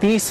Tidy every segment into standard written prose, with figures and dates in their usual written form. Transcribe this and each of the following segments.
30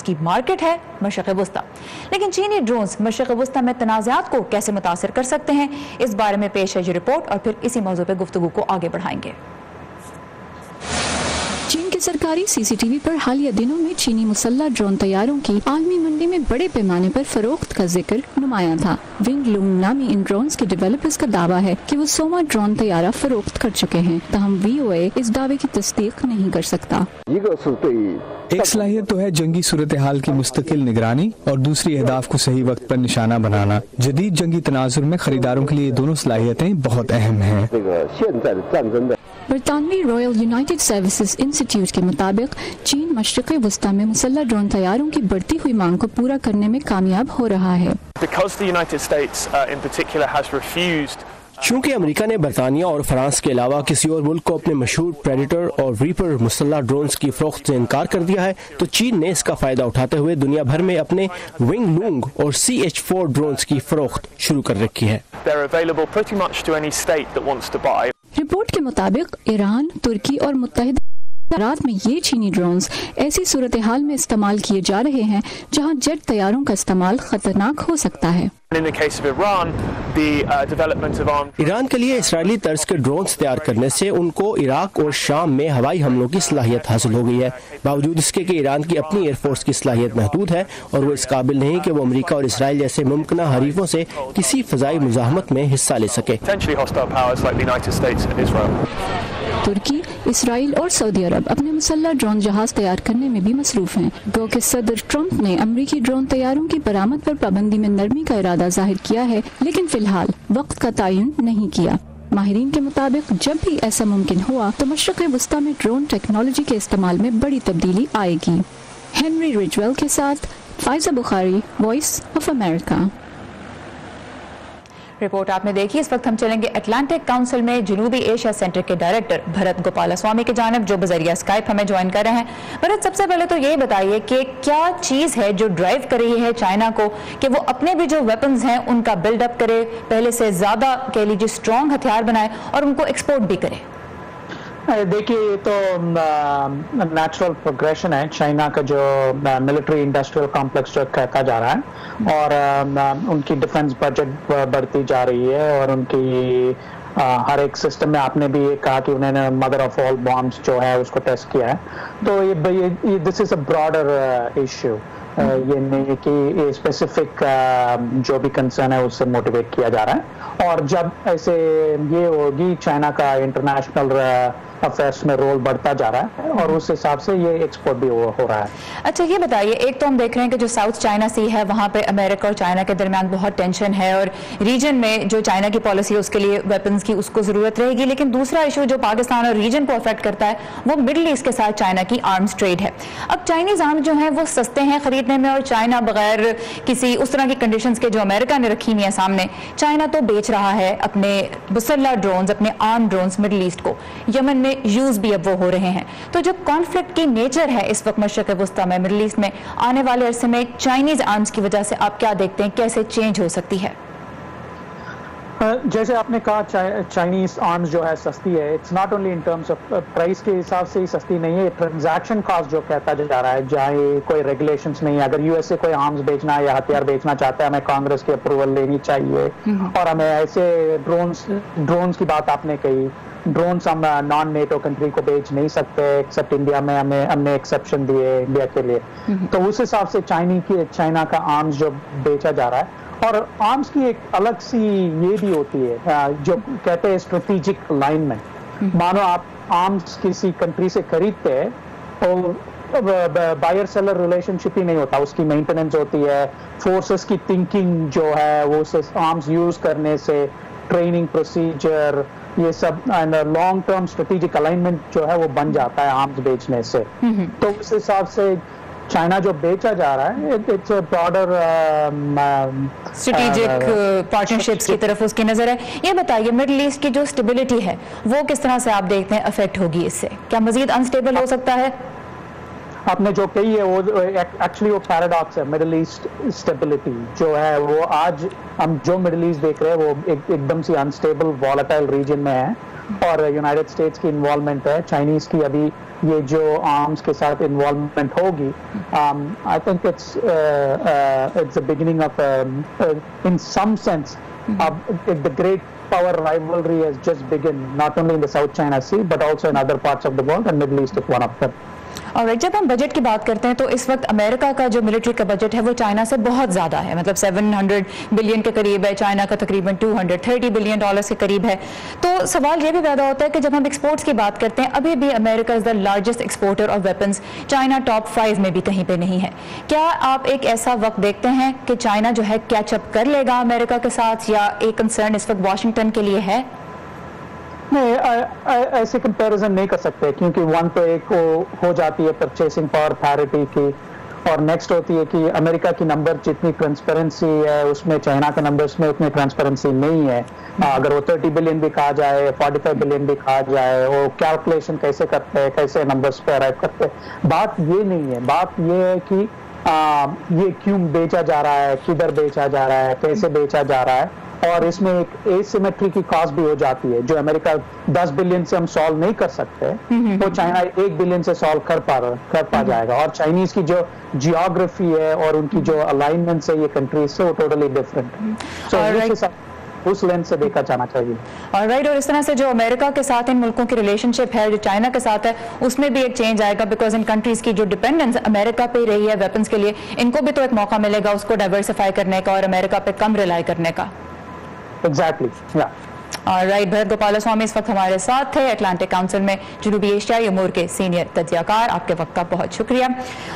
اس کی مارکیٹ ہے مشرق وسطی. لیکن چینی ڈرونز مشرق وسطی میں تنازعات کو کیسے متاثر کر سکتے ہیں، اس بارے میں پیش ہے یہ رپورٹ اور پھر اسی موضوع پہ گفتگو کو آگے بڑھائیں گے. چین کے سرکاری سی سی ٹی وی پر حالیہ دنوں میں چینی مسلح ڈرون طیاروں کی عالمی منڈی میں بڑے پیمانے پر فروخت کا ذکر نمایاں تھا. ونگ لونگ نامی ان ڈرونز کے ڈیولپرز کا دعویٰ ہے کہ وہ 100واں ڈرون طیارہ فروخت کر چکے ہیں، تاہم وی او اے اس دعوے کی تصدیق نہیں کر سکتا. ایک صلاحیت تو ہے جنگی صورتحال کی مستقل نگرانی اور دوسری اہداف کو صحیح وقت پر نشانہ بنانا. جدید جنگی تناظر میں خریداروں کے لیے دونوں صلاحیتیں بہت اہم ہیں. برطانوی رائل یونائٹڈ سروسز انسٹیٹیوٹ کے مطابق چین مشرق وسطی میں مسلح ڈرون طیاروں کی بڑھتی ہوئی مانگ کو پورا کرنے میں کامیاب ہو رہا ہے. چونکہ امریکہ نے برطانیہ اور فرانس کے علاوہ کسی اور ملک کو اپنے مشہور پریڈیٹر اور ریپر مسلح ڈرونز کی فروخت سے انکار کر دیا ہے، تو چین نے اس کا فائدہ اٹھاتے ہوئے دنیا بھر میں اپنے ونگ لونگ اور CH-4 ڈرونز کی فروخت شروع کر رکھی ہے. رپورٹ کے مطابق ایران، ترکی اور متحدہ عرب میں یہ چینی ڈرونز ایسی صورتحال میں استعمال کیے جا رہے ہیں جہاں جیٹ طیاروں کا استعمال خطرناک ہو سکتا ہے. ایران کے لیے اسرائیلی طرز کے ڈرونز تیار کرنے سے ان کو عراق اور شام میں ہوائی حملوں کی صلاحیت حاصل ہو گئی ہے، باوجود اس کے کہ ایران کی اپنی ایئر فورس کی صلاحیت محدود ہے اور وہ اس قابل نہیں کہ وہ امریکہ اور اسرائیل جیسے ممکنہ حریفوں سے کسی فضائی مزاحمت میں حصہ لے سکے. ترکی، اسرائیل اور سعودی عرب اپنے مسلح ڈرون جہاز تیار کرنے میں بھی مصروف ہیں. گو کہ صدر ٹرمپ نے امریکی ڈرون طیاروں کی برآمد پر پابندی میں نرمی کا ارادہ ظاہر کیا ہے، لیکن فی الحال وقت کا تعین نہیں کیا. ماہرین کے مطابق جب بھی ایسا ممکن ہوا تو مشرق وسطی میں ڈرون ٹیکنالوجی کے استعمال میں بڑی تبدیلی آئے گی. ہنری رجویل کے ساتھ فائزہ بخاری، وائس آف امریکہ. رپورٹ آپ نے دیکھی. اس وقت ہم چلیں گے اٹلانٹک کاؤنسل میں جنوبی ایشیا سینٹر کے ڈائریکٹر بھرت گوپالا سوامی کی جانب، جو بذریعہ اسکائپ ہمیں جوائن کر رہے ہیں. بھرت، سب سے پہلے تو یہ بتائیے کہ کیا چیز ہے جو ڈرائیو کر رہی ہے چائنا کو کہ وہ اپنے بھی جو ویپنز ہیں ان کا بلڈ اپ کرے، پہلے سے زیادہ کہہ لیجیے اسٹرانگ ہتھیار بنائے اور ان کو ایکسپورٹ بھی کرے؟ دیکھیے، یہ تو نیچرل پروگریشن ہے چائنا کا، جو ملٹری انڈسٹریل کمپلیکس جو کہتا جا رہا ہے، اور ان کی ڈیفنس بجٹ بڑھتی جا رہی ہے، اور ان کی ہر ایک سسٹم میں آپ نے بھی یہ کہا کہ انہوں نے مدر آف آل بامبس جو ہے اس کو ٹیسٹ کیا ہے. تو یہ دس از اے براڈر ایشو، یہ نہیں کہ یہ اسپیسیفک جو بھی کنسرن ہے اس سے موٹیویٹ کیا جا رہا ہے. اور جب ایسے یہ ہوگی، چائنا کا انٹرنیشنل افیئرس میں رول بڑھتا جا رہا ہے اور اس حساب سے یہ ایکسپورٹ بھی ہو رہا ہے. اچھا، یہ بتائیے، ایک تو ہم دیکھ رہے ہیں کہ جو ساؤتھ چائنا سی ہے وہاں پہ امریکہ اور چائنا کے درمیان بہت ٹینشن ہے، اور ریجن میں جو چائنا کی پالیسی ہے اس کے لیے ویپنز کی اس کو ضرورت رہے گی. لیکن دوسرا ایشو جو پاکستان اور ریجن کو افیکٹ کرتا ہے وہ مڈل ایسٹ کے ساتھ چائنا کی آرمز ٹریڈ ہے. اب چائنیز آرمز جو ہیں وہ سستے ہیں خریدنے میں، اور چائنا بغیر کسی اس طرح کی کنڈیشنز کے جو امریکہ نے رکھی ہوئی ہیں سامنے، چائنا تو بیچ رہا ہے اپنے مسلح ڈرونز، اپنے آرم ڈرونز مڈل ایسٹ کو. یمن میں یوز بھی اب وہ ہو رہے ہیں. تو جو کانفلکٹ کی نیچر ہے اس وقت مشرق وسطی میں، مڈل ایسٹ میں، آنے والے عرصے میں چائنیز آرمز کی وجہ سے آپ کیا دیکھتے ہیں، کیسے چینج ہو سکتی ہے؟ جیسے آپ نے کہا، چائنیز آرمز جو ہے سستی ہے. It's not only in terms of price کے حساب سے ہی سستی نہیں ہے، ٹرانزیکشن کاسٹ جو کہتا جا رہا ہے، جہاں کوئی ریگولیشنز نہیں ہے. اگر یو ایس اے کوئی آرمز بیچنا یا ہتھیار بیچنا چاہتا ہے، ہمیں کانگریس کی اپروول لینی چاہیے. اور ہمیں ایسے ڈرونز کی بات آپ نے کہی، ڈرونز ہم نان نیٹو کنٹری کو بیچ نہیں سکتے ایکسپٹ انڈیا میں، ہم نے ایکسیپشن دیے انڈیا کے لیے. تو اس حساب سے چائنا کا آرمز جو بیچا جا رہا ہے. اور آرمز کی ایک الگ سی یہ بھی ہوتی ہے جو کہتے ہیں اسٹریٹجک الائنمنٹ. مانو آپ آرمز کسی کنٹری سے خریدتے ہیں تو بائر سیلر ریلیشن شپ ہی نہیں ہوتا، اس کی مینٹیننس ہوتی ہے، فورسز کی تھنکنگ جو ہے وہ آرمز یوز کرنے سے، ٹریننگ پروسیجر، یہ سب لانگ ٹرم اسٹریٹجک الائنمنٹ جو ہے وہ بن جاتا ہے آرمز بیچنے سے. تو اس حساب سے چائنا جو بیچا جا رہا ہے، it's a broader strategic partnerships کی طرف اس کی نظر ہے. یہ بتائیے، مڈل ایسٹ کی جو اسٹیبلٹی ہے وہ کس طرح سے آپ دیکھتے ہیں افیکٹ ہوگی اس سے؟ کیا مزید انسٹیبل ہو سکتا ہے؟ آپ نے جو کہی ہے وہ ایکچولی وہ پیراڈاکس ہے. مڈل ایسٹ اسٹیبلٹی جو ہے وہ آج ہم جو مڈل ایسٹ دیکھ رہے ہیں وہ ایک دم سی انسٹیبل والیٹائل ریجن میں ہے، اور یونائٹڈ اسٹیٹس کی انوالومنٹ ہے، چائنیز کی ابھی یہ جو آرمز کے ساتھ انوالومنٹ ہوگی, I think it's a beginning of in some sense the great power rivalry has just begun, not only in the South China Sea but also in other parts of the world, and Middle East is one of them. اور جب ہم budget کی بات کرتے ہیں تو اس وقت امریکہ کا جو ملٹری کا بجٹ ہے وہ چائنا سے بہت زیادہ ہے, مطلب 700 بلین کے قریب ہے, چائنا کا تقریباً 230 بلین ڈالرز کے قریب ہے. تو سوال یہ بھی پیدا ہوتا ہے کہ جب ہم ایکسپورٹس کی بات کرتے ہیں, ابھی بھی امریکہ is the largest exporter of weapons, China top 5 میں بھی کہیں پہ نہیں ہے. کیا آپ ایک ایسا وقت دیکھتے ہیں کہ چائنا جو ہے کیچ اپ کر لے گا امریکہ کے ساتھ, یا ایک کنسرن اس وقت واشنگٹن کے لیے ہے؟ نہیں, ایسے کمپیریزن نہیں کر سکتے, کیونکہ 1 تو ایک ہو جاتی ہے پرچیسنگ پاور پیرٹی کی, اور نیکسٹ ہوتی ہے کہ امریکہ کی نمبر جتنی ٹرانسپیرنسی ہے اس میں چائنا کے نمبرس میں اتنی ٹرانسپیرنسی نہیں ہے. اگر وہ 30 بلین بھی کہا جائے, 45 بلین بھی کہا جائے, وہ کیلکولیشن کیسے کرتے ہیں, کیسے نمبرس پہ ارائیو کرتے ہیں, بات یہ نہیں ہے. بات یہ ہے کہ یہ کیوں بیچا جا رہا ہے, کدھر بیچا جا رہا ہے, کیسے بیچا جا رہا ہے, اور اس میں ایک ایسیمیٹری کی کاسٹ بھی ہو جاتی ہے. جو امریکہ 10 بلین سے ہم سالو نہیں کر سکتے, وہ چائنا 1 بلین سے سالو کر پا جائے گا. اور چائنیز کی جو جیوگرافی ہے اور ان کی جو الائنمنٹس ہے یہ کنٹریز سے, وہ ٹوٹلی ڈفرینٹ ہے. سو اس لینس سے دیکھا جانا چاہیے. اور اس طرح سے جو امریکہ کے ساتھ ان ملکوں کی ریلیشن شپ ہے, جو چائنا کے ساتھ ہے, اس میں بھی ایک چینج آئے گا, بیکاز ان کنٹریز کی جو ڈپینڈنس امریکہ پہ رہی ہے ویپنس کے لیے, ان کو بھی تو ایک موقع ملے گا اس کو ڈائیورسیفائی کرنے کا اور امریکہ پہ کم ریلائی کرنے کا. Exactly. بھرت گوپال سوامی اس وقت ہمارے ساتھ تھے, اٹلانٹک کاؤنسل میں جنوبی ایشیائی امور کے سینئر تجزیہ کار. آپ کے وقت کا بہت شکریہ.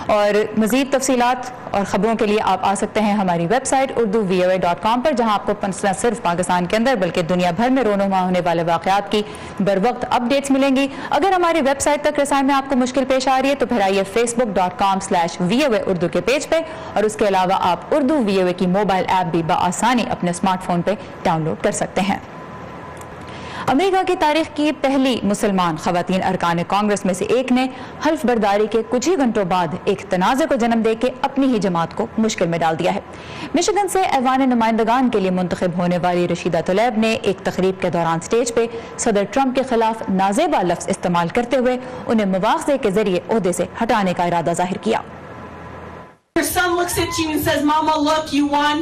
اور مزید تفصیلات اور خبروں کے لیے آپ آ سکتے ہیں ہماری ویب سائٹ urduvoa.com پر, جہاں آپ کو نہ صرف پاکستان کے اندر بلکہ دنیا بھر میں رونما ہونے والے واقعات کی بر وقت اپ ڈیٹس ملیں گی. اگر ہماری ویب سائٹ تک رسائی میں آپ کو مشکل پیش آ رہی ہے تو پھر آئیے facebook.com/VOA اردو کے پیج پہ, اور اس کے علاوہ آپ اردو VOA کی موبائل ایپ بھی بآسانی اپنے اسمارٹ فون پہ ڈاؤن لوڈ کر سکتے ہیں. امریکہ کی تاریخ کی پہلی مسلمان خواتین ارکان کانگریس میں سے ایک نے حلف برداری کے کچھ ہی گھنٹوں بعد ایک تنازع کو جنم دے کے اپنی ہی جماعت کو مشکل میں ڈال دیا ہے. مشیگن سے ایوان نمائندگان کے لیے منتخب ہونے والی رشیدہ طلیب نے ایک تقریب کے دوران سٹیج پہ صدر ٹرمپ کے خلاف نازیبا لفظ استعمال کرتے ہوئے انہیں مواخذے کے ذریعے عہدے سے ہٹانے کا ارادہ ظاہر کیا. Your son looks at you and says, Mama, look, you won.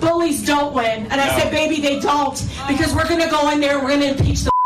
Bullies don't win. And I said, baby, they don't. Because we're going to go in there and we're going to impeach the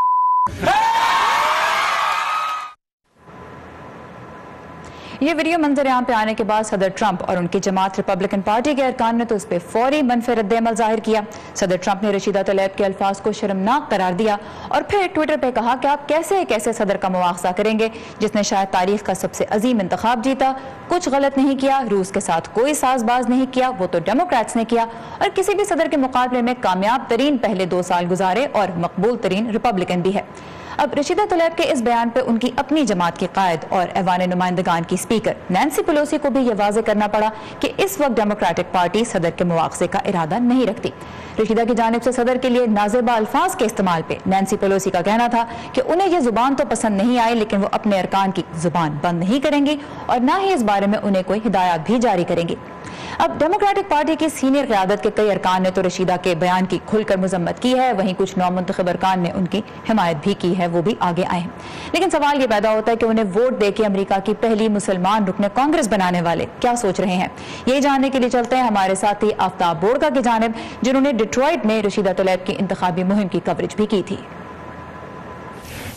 یہ video منظر عام پہ آنے کے بعد صدر Trump اور ان کی جماعت ریپبلکن پارٹی کے ارکان نے تو اس پہ فوری منفی رد عمل ظاہر کیا. صدر ٹرمپ نے رشیدہ طلیب کے الفاظ کو شرمناک قرار دیا اور پھر ٹویٹر پہ کہا کہ آپ کیسے صدر کا مواخذہ کریں گے جس نے شاید تاریخ کا سب سے عظیم انتخاب جیتا, کچھ غلط نہیں کیا, روس کے ساتھ کوئی ساز باز نہیں کیا, وہ تو ڈیموکریٹس نے کیا, اور کسی بھی صدر کے مقابلے میں کامیاب ترین پہلے 2 سال گزارے اور مقبول ترین ریپبلکن بھی ہے. اب رشیدہ طلیب کے اس بیان پہ ان کی اپنی جماعت کی قائد اور ایوان نمائندگان کی اسپیکر نینسی پیلوسی کو بھی یہ واضح کرنا پڑا کہ اس وقت ڈیموکریٹک پارٹی صدر کے مواخذے کا ارادہ نہیں رکھتی. رشیدہ کی جانب سے صدر کے لیے نازیبا الفاظ کے استعمال پہ نینسی پیلوسی کا کہنا تھا کہ انہیں یہ زبان تو پسند نہیں آئی, لیکن وہ اپنے ارکان کی زبان بند نہیں کریں گی اور نہ ہی اس بارے میں انہیں کوئی ہدایات بھی جاری کریں گی. اب ڈیموکریٹک پارٹی کی سینئر قیادت کے کئی ارکان نے تو رشیدہ کے بیان کی کھل کر مذمت کی ہے, وہیں کچھ نو منتخب ارکان نے ان کی حمایت بھی کی ہے, وہ بھی آگے آئے ہیں. لیکن سوال یہ پیدا ہوتا ہے کہ انہیں ووٹ دے کے امریکہ کی پہلی مسلمان رکن کانگریس بنانے والے کیا سوچ رہے ہیں. یہی جاننے کے لیے چلتے ہیں ہمارے ساتھی آفتاب بورگا کی جانب, جنہوں نے ڈیٹرائٹ میں رشیدہ طلیب کی انتخابی مہم کی کوریج بھی کی تھی.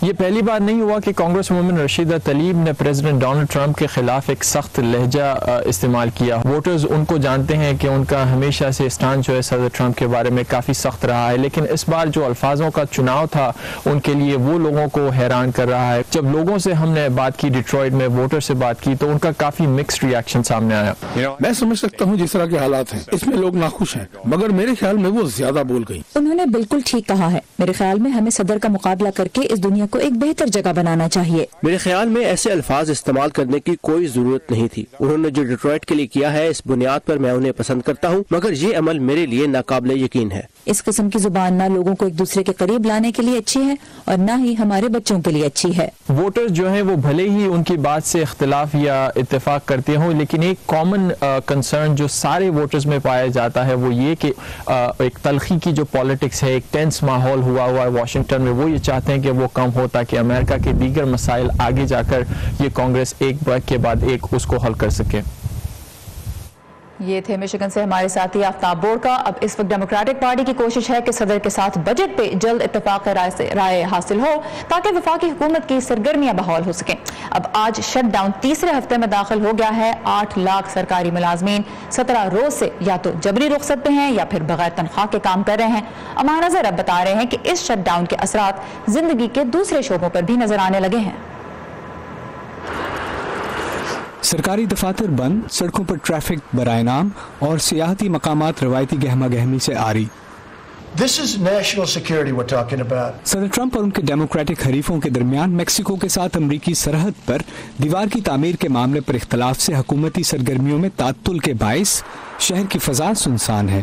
یہ پہلی بار نہیں ہوا کہ کانگریس وومن رشیدہ طلیب نے پریزیڈنٹ ڈونلڈ ٹرمپ کے خلاف ایک سخت لہجہ استعمال کیا. ووٹرز ان کو جانتے ہیں کہ ان کا ہمیشہ سے اسٹانڈ جو ہے صدر ٹرمپ کے بارے میں کافی سخت رہا ہے, لیکن اس بار جو الفاظوں کا چناؤ تھا ان کے لیے وہ لوگوں کو حیران کر رہا ہے. جب لوگوں سے ہم نے بات کی, ڈیٹرائٹ میں ووٹر سے بات کی, تو ان کا کافی مکسڈ ریاکشن سامنے آیا. میں سمجھ سکتا ہوں جس طرح کے حالات ہیں اس میں لوگ ناخوش ہیں, مگر میرے خیال میں وہ زیادہ بول گئی. انہوں نے بالکل ٹھیک کہا ہے. میرے خیال میں ہمیں صدر کا مقابلہ کر کے اس دنیا کو ایک بہتر جگہ بنانا چاہیے. میرے خیال میں ایسے الفاظ استعمال کرنے کی کوئی ضرورت نہیں تھی. انہوں نے جو ڈیٹرائٹ کے لیے کیا ہے اس بنیاد پر میں انہیں پسند کرتا ہوں, مگر یہ عمل میرے لیے ناقابل یقین ہے. اس قسم کی زبان نہ لوگوں کو ایک دوسرے کے قریب لانے کے لیے اچھی ہے اور نہ ہی ہمارے بچوں کے لیے اچھی ہے. ووٹرز جو ہیں وہ بھلے ہی ان کی بات سے اختلاف یا اتفاق کرتے ہوں، لیکن ایک کامن کنسرن جو سارے ووٹرز میں پایا جاتا ہے وہ یہ کہ ایک تلخی کی جو پالیٹکس ہے، ایک ٹینس ماحول ہوا ہے واشنگٹن میں، وہ یہ چاہتے ہیں کہ وہ کم ہو تاکہ امریکہ کے دیگر مسائل آگے جا کر یہ کانگریس ایک بریک کے بعد ایک اس کو حل کر سکے. یہ تھے مشیگن سے ہمارے ساتھی آفتاب بورکا. اب اس وقت ڈیموکریٹک پارٹی کی کوشش ہے کہ صدر کے ساتھ بجٹ پہ جلد اتفاق رائے حاصل ہو تاکہ وفاقی حکومت کی سرگرمیاں بحال ہو سکیں. اب آج شٹ ڈاؤن تیسرے ہفتے میں داخل ہو گیا ہے. 8 لاکھ سرکاری ملازمین 17 روز سے یا تو جبری رخصت پہ ہیں یا پھر بغیر تنخواہ کے کام کر رہے ہیں. امان اظہر اب بتا رہے ہیں کہ اس شٹ ڈاؤن کے اثرات زندگی کے دوسرے شعبوں پر بھی نظر آنے لگے ہیں. سرکاری دفاتر بند، سڑکوں پر ٹریفک برائے نام اور سیاحتی مقامات روایتی گہما گہمی سے آری. This is national security we're talking about. صدر ٹرمپ اور ان کے ڈیموکریٹک حریفوں کے درمیان میکسیکو کے ساتھ امریکی سرحد پر دیوار کی تعمیر کے معاملے پر اختلاف سے حکومتی سرگرمیوں میں تعطل کے باعث شہر کی فضا سنسان ہے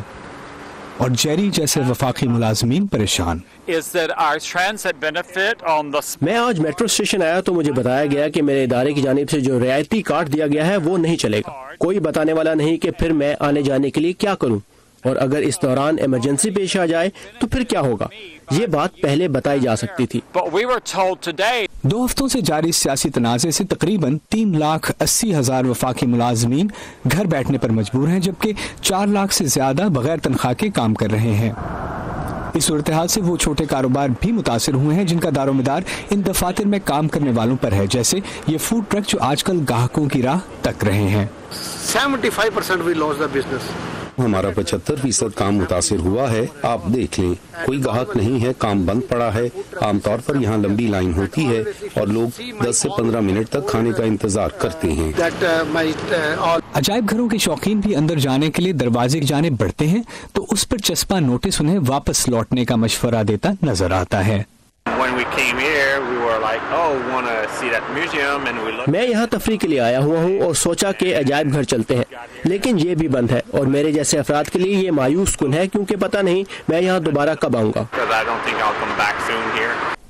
اور جیری جیسے وفاقی ملازمین پریشان. میں آج میٹرو اسٹیشن آیا تو مجھے بتایا گیا کہ میرے ادارے کی جانب سے جو رعایتی کارڈ دیا گیا ہے وہ نہیں چلے گا. کوئی بتانے والا نہیں کہ پھر میں آنے جانے کے لیے کیا کروں، اور اگر اس دوران ایمرجنسی پیش آ جائے تو پھر کیا ہوگا. یہ بات پہلے بتائی جا سکتی تھی. 2 ہفتوں سے جاری سیاسی تنازع سے تقریباً 3,80,000 وفاقی ملازمین گھر بیٹھنے پر مجبور ہیں، جبکہ 4 لاکھ سے زیادہ بغیر تنخواہ کے کام کر رہے ہیں. اس صورتحال سے وہ چھوٹے کاروبار بھی متاثر ہوئے ہیں جن کا دار و مدار ان دفاتر میں کام کرنے والوں پر ہے، جیسے یہ فوڈ ٹرک جو آج کل گاہکوں کی راہ تک رہے ہیں. 75% we lost the business. ہمارا 75% کام متاثر ہوا ہے. آپ دیکھ لیں، کوئی گاہک نہیں ہے، کام بند پڑا ہے. عام طور پر یہاں لمبی لائن ہوتی ہے اور لوگ 10 سے 15 منٹ تک کھانے کا انتظار کرتے ہیں. عجائب گھروں کے شوقین بھی اندر جانے کے لیے دروازے کی جانب بڑھتے ہیں تو اس پر چسپاں نوٹس انہیں واپس لوٹنے کا مشورہ دیتا نظر آتا ہے. میں یہاں تفریح کے لیے آیا ہوا ہوں اور سوچا کہ عجائب گھر چلتے ہیں، لیکن یہ بھی بند ہے اور میرے جیسے افراد کے لیے یہ مایوس کن ہے کیونکہ پتہ نہیں میں یہاں دوبارہ کب آؤں گا.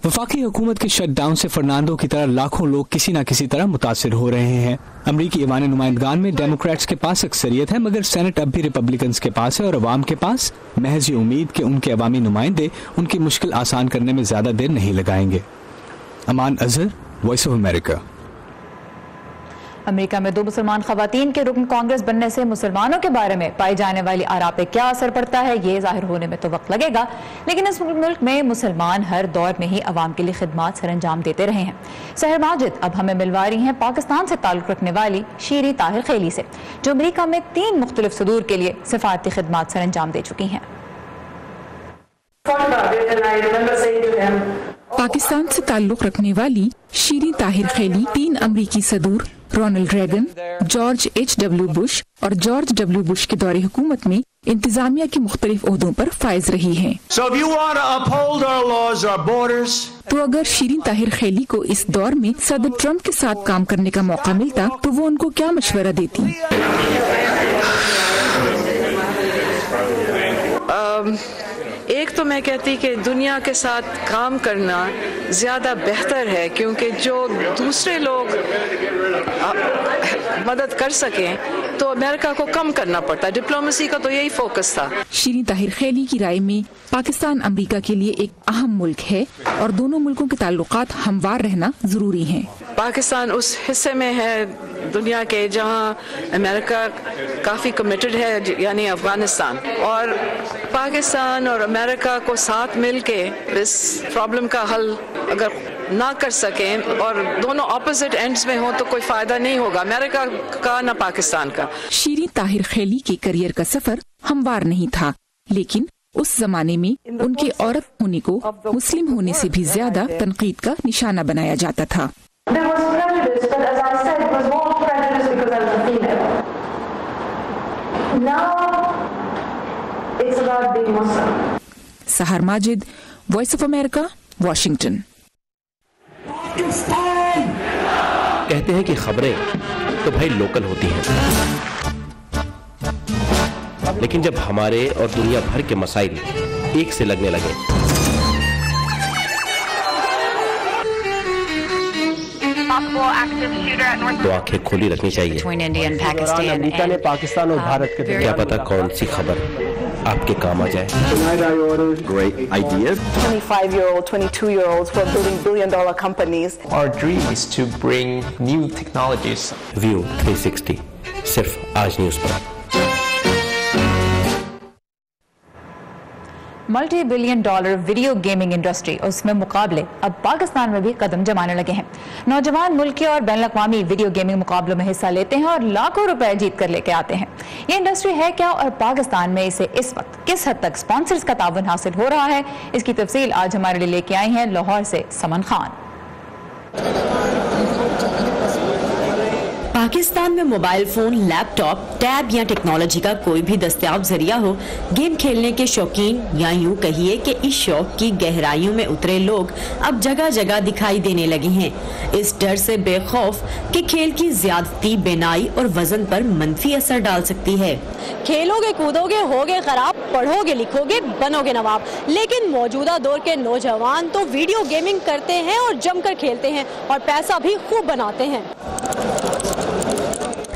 وفاقی حکومت کے شٹ ڈاؤن سے فرناندو کی طرح لاکھوں لوگ کسی نہ کسی طرح متاثر ہو رہے ہیں. امریکی ایوان نمائندگان میں ڈیموکریٹس کے پاس اکثریت ہے، مگر سینٹ اب بھی ریپبلکنز کے پاس ہے اور عوام کے پاس محض یہ امید کہ ان کے عوامی نمائندے ان کی مشکل آسان کرنے میں زیادہ دیر نہیں لگائیں گے. امان اظہر، وائس آف امریکہ. امریکہ میں 2 مسلمان خواتین کے رکن کانگریس بننے سے مسلمانوں کے بارے میں پائی جانے والی آراء پہ کیا اثر پڑتا ہے، یہ ظاہر ہونے میں تو وقت لگے گا، لیکن اس ملک میں مسلمان ہر دور میں ہی عوام کے لیے خدمات سر انجام دیتے رہے ہیں. سحر ماجد اب ہمیں ملوا رہی ہیں پاکستان سے تعلق رکھنے والی شیری طاہر خیلی سے، جو امریکہ میں 3 مختلف صدور کے لیے سفارتی خدمات سر انجام دے چکی ہیں. پاکستان سے تعلق رکھنے والی شیری طاہر خیلی 3 امریکی صدور Ronald Reagan, George H.W. Bush اور جارج W. بش کے دور حکومت میں انتظامیہ کے مختلف عہدوں پر فائز رہی ہیں. تو اگر شیریں طاہر خیلی کو اس دور میں صدر ٹرمپ کے ساتھ کام کرنے کا موقع ملتا تو وہ ان کو کیا مشورہ دیتی؟ ایک تو میں کہتی کہ دنیا کے ساتھ کام کرنا زیادہ بہتر ہے، کیونکہ جو دوسرے لوگ مدد کر سکیں تو امریکہ کو کم کرنا پڑتا ہے. ڈپلومیسی کا تو یہی فوکس تھا. شیریں طاہر خیلی کی رائے میں پاکستان امریکہ کے لیے ایک اہم ملک ہے اور دونوں ملکوں کے تعلقات ہموار رہنا ضروری ہیں. پاکستان اس حصے میں ہے دنیا کے جہاں امریکہ کافی کمیٹڈ ہے، یعنی افغانستان، اور پاکستان اور امریکہ کو ساتھ مل کے اس پرابلم کا حل اگر نہ کر سکیں اور دونوں اپوزٹ اینڈز میں ہوں تو کوئی فائدہ نہیں ہوگا امریکہ کا نہ پاکستان کا. شیریں طاہر خیلی کے کریئر کا سفر ہموار نہیں تھا، لیکن اس زمانے میں ان کے عورت ہونے کو مسلم ہونے سے بھی زیادہ تنقید کا نشانہ بنایا جاتا تھا. Sehar Majid, Voice of America, Washington. کہتے ہیں کہ خبریں تو بھائی لوکل ہوتی ہیں، لیکن جب ہمارے اور دنیا بھر کے مسائل ایک سے لگنے لگے. تو آنکھیں کھلی رکھنی چاہیے. امریکہ نے پاکستان اور بھارت کے کیا پتا کون سی خبر آپ کے کام آ جائے. Great idea. 25-year-old, 22-year-olds who are building billion-dollar companies. Our dream is to bring new technologies. View 360 صرف آج نیوز پر. Multi billion dollar video gaming industry اور اس میں مقابلے اب پاکستان میں بھی قدم جمانے لگے ہیں. نوجوان ملکی اور بین الاقوامی ویڈیو گیمنگ مقابلوں میں حصہ لیتے ہیں اور لاکھوں روپے جیت کر لے کے آتے ہیں. یہ انڈسٹری ہے کیا اور پاکستان میں اسے اس وقت کس حد تک سپانسرز کا تعاون حاصل ہو رہا ہے؟ اس کی تفصیل آج ہمارے لیے لے کے آئی ہیں لاہور سے سمن خان. پاکستان میں موبائل فون، لیپ ٹاپ، ٹیب یا ٹیکنالوجی کا کوئی بھی دستیاب ذریعہ ہو، گیم کھیلنے کے شوقین یا یوں کہیے کہ اس شوق کی گہرائیوں میں اترے لوگ اب جگہ جگہ دکھائی دینے لگے ہیں، اس ڈر سے بے خوف کہ کھیل کی زیادتی بینائی اور وزن پر منفی اثر ڈال سکتی ہے. کھیلو گے، کودو گے، ہوگے خراب، پڑھو گے، لکھو گے، بنو گے نواب. لیکن موجودہ دور کے نوجوان تو ویڈیو گیمنگ کرتے ہیں اور جم کر کھیلتے ہیں اور پیسہ بھی خوب بناتے ہیں.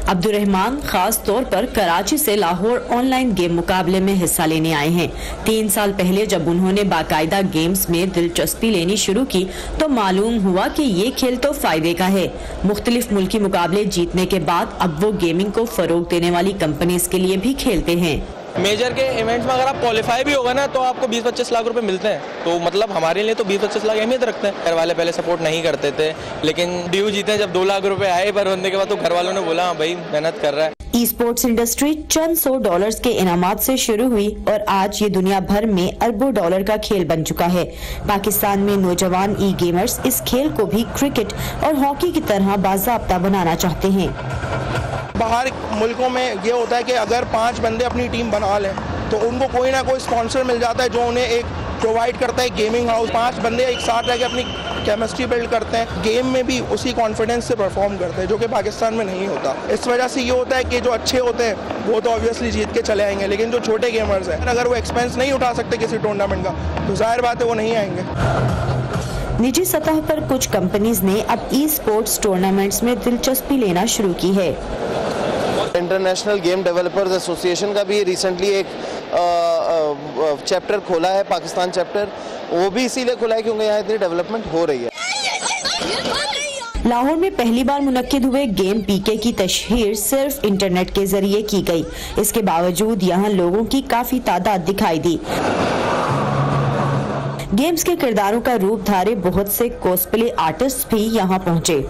عبد الرحمان خاص طور پر کراچی سے لاہور آن لائن گیم مقابلے میں حصہ لینے آئے ہیں. 3 سال پہلے جب انہوں نے باقاعدہ گیمز میں دلچسپی لینی شروع کی تو معلوم ہوا کہ یہ کھیل تو فائدے کا ہے. مختلف ملکی مقابلے جیتنے کے بعد اب وہ گیمنگ کو فروغ دینے والی کمپنیز کے لیے بھی کھیلتے ہیں. میجر کے ایونٹس میں اگر آپ کوالیفائی بھی ہوگا نا تو آپ کو 20-25 لاکھ روپے ملتے ہیں. تو مطلب ہمارے لیے تو 20-25 لاکھ اہمیت رکھتے ہیں. گھر والے پہلے سپورٹ نہیں کرتے تھے لیکن ڈیو جیتے جب 2 لاکھ روپے آئے پر ہونے کے بعد تو گھر والوں نے بولا ہاں بھائی محنت کر رہا ہے. ای اسپورٹس انڈسٹری چند $100 کے انعامات سے شروع ہوئی اور آج یہ دنیا بھر میں اربوں ڈالر کا کھیل بن چکا ہے. پاکستان میں نوجوان ای گیمرز اس کھیل کو بھی کرکٹ اور ہاکی کی طرح باضابطہ بنانا چاہتے ہیں. باہر ملکوں میں یہ ہوتا ہے کہ اگر 5 بندے اپنی ٹیم بنا لیں تو ان کو کوئی نہ کوئی اسپانسر مل جاتا ہے جو انہیں ایک پرووائڈ کرتا ہے گیمنگ ہاؤس. 5 بندے ایک ساتھ رہ کے اپنی کیمسٹری بلڈ کرتے ہیں, گیم میں بھی اسی کانفیڈنس سے پرفارم کرتے ہیں جو کہ پاکستان میں نہیں ہوتا. اس وجہ سے یہ ہوتا ہے کہ جو اچھے ہوتے ہیں وہ تو آبویسلی جیت کے چلے آئیں گے, لیکن جو چھوٹے گیمرز ہیں اگر وہ ایکسپینس نہیں اٹھا سکتے کسی ٹورنامنٹ کا تو ظاہر بات ہے وہ نہیں آئیں گے. نجی سطح پر کچھ کمپنیز نے اب ای سپورٹس ٹورنامنٹس میں دلچسپی لینا شروع کی ہے. انٹرنیشنل گیم ڈیولپرز ایسوسی ایشن کا بھی ریسنٹلی ایک چیپٹر کھولا ہے, پاکستان چیپٹر. وہ بھی اسی لیے کھولا ہے کیونکہ یہاں اتنی ڈیولپمنٹ ہو رہی ہے. لاہور میں پہلی بار منعقد ہوئے گیم پی کے کی تشہیر صرف انٹرنیٹ کے ذریعے کی گئی. اس کے باوجود یہاں لوگوں کی کافی تعداد دکھائی دی. گیمز کے کرداروں کا روپ دھارے بہت سے کوسپلے آرٹسٹ بھی یہاں پہنچے.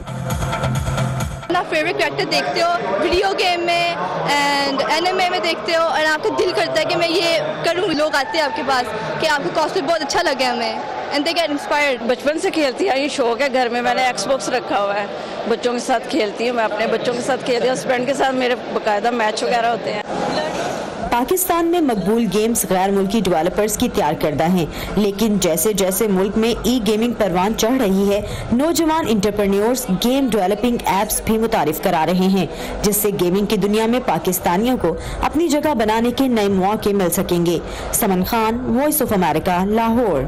اپنا فیوریٹ کریکٹر دیکھتے ہو ویڈیو گیم میں اینڈ اینیمے میں دیکھتے ہو اور آپ کو دل کرتا ہے کہ میں یہ کروں. لوگ آتے ہیں آپ کے پاس کہ آپ کا کاسٹیوم بہت اچھا لگا ہمیں اینڈ دے گیٹ انسپائرڈ. بچپن سے کھیلتی ہوں, یہ شوق ہے. گھر میں میں نے ایکس باکس رکھا ہوا ہے, بچوں کے ساتھ کھیلتی ہوں. میں اپنے بچوں کے ساتھ کھیلتی ہوں, ہسبینڈ کے ساتھ میرے باقاعدہ میچ وغیرہ ہوتے ہیں. پاکستان میں مقبول گیمز غیر ملکی ڈیولپرز کی تیار کردہ ہیں, لیکن جیسے جیسے ملک میں ای گیمنگ پروان چڑھ رہی ہے نوجوان انٹرپرینیورز گیم ڈیولپنگ ایپس بھی متعارف کرا رہے ہیں جس سے گیمنگ کی دنیا میں پاکستانیوں کو اپنی جگہ بنانے کے نئے مواقع مل سکیں گے. Saman Khan, Voice of America, Lahore.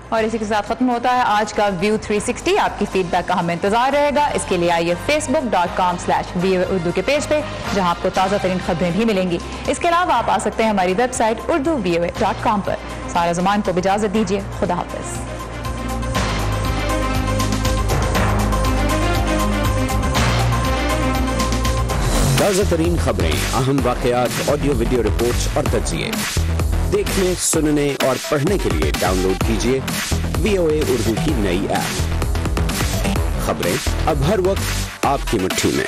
اور اسی کے ساتھ ختم ہوتا ہے آج کا ویو 360. آپ کی فیڈ بیک کا ہمیں انتظار رہے گا. اس کے لیے آئیے facebook.com/VOA اردو کے پیج پہ جہاں آپ کو تازہ ترین خبریں بھی ملیں گی. اس کے علاوہ آپ آ سکتے ہیں ہماری ویب سائٹ urduvoa.com پر. سارا زمان کو بھی اجازت دیجیے. خدا حافظ. تازہ ترین خبریں, اہم واقعات, آڈیو ویڈیو رپورٹس اور تجزیے دیکھنے, سننے اور پڑھنے کے لیے ڈاؤن لوڈ کیجیے VOA اردو کی نئی ایپ. خبریں اب ہر وقت آپ کی مٹھی میں.